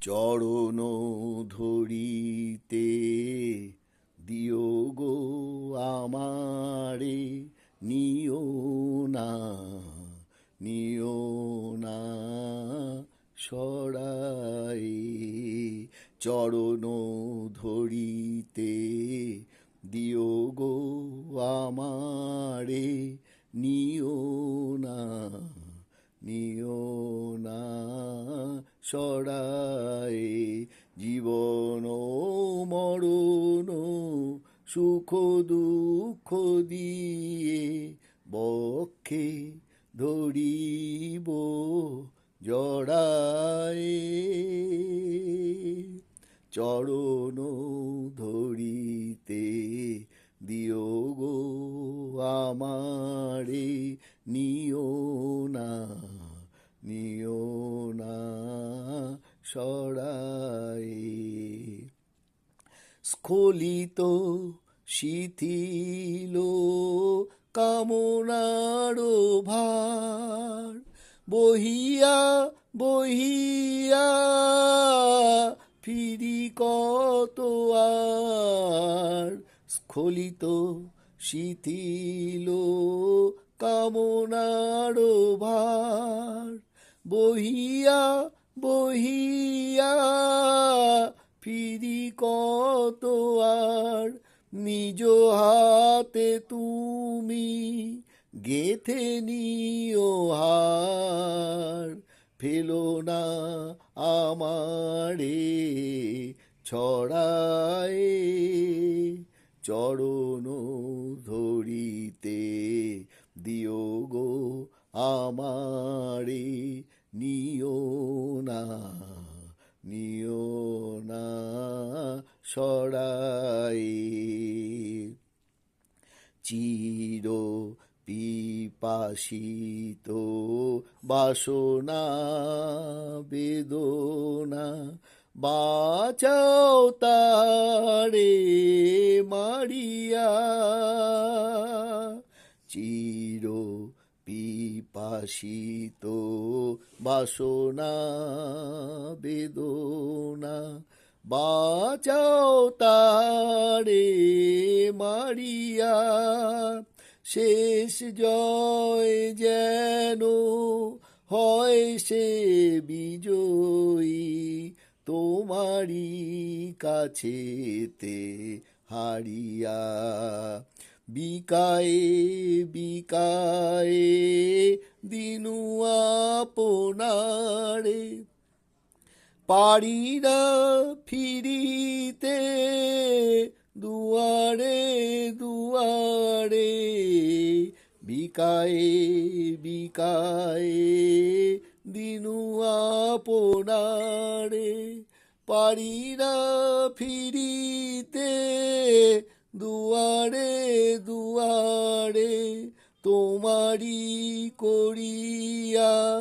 চরণ ধরিতে দিও গো আমারে, নিও না নিও না সরাই। চরণ ধরিতে দিও গো আমারে, নিও না নিও না সরাই। জীবন মরণ সুখ দুঃখ দিয়ে বক্ষে ধরিব জড়াই। চরণ ধরিতে দিও গো আমারে, নিও না নিও না সরাই। স্খলিত শিথিল কামনার ভার, বহিয়া বহিয়া ফিরি কত আর। স্খলিত শিথিল কামনার ভার, বহিয়া বহিয়া ফিরি কত আর। নিজ হাতে তুমি গেথে নিও হার, ফেলো না আমারে ছড়ায়। চরণ ধরিতে দিও গো আমারে, নিও না নিও না সরাই। চির পিপাসিত বাসনা বেদনা, বাঁচাও তারে মারিয়া। চির পিপাসিত বাসনা বেদনা, বাঁচাও তারে মারিয়া। শেষ জয় যেন হয় সে বিজয়ী, তোমারি কাছেতে হারিয়া। বিকায়ে বিকায়ে দিনু আপনারে, পারি না ফিরিতে দুয়ারে দুয়ারে। বিকায়ে বিকায়ে দিনু আপনারে, পারি না ফিরিতে দুয়ারে দুয়ারে। তোমারি করিয়া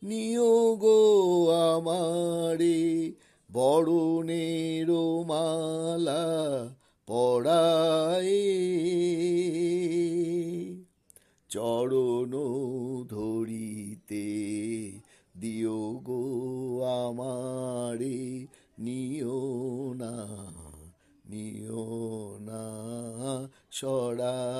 নিও গো আমারে, বরণের মালা পরায়। চরণ ধরিতে দিও গো আমারে, নিও না নিও না সরাই।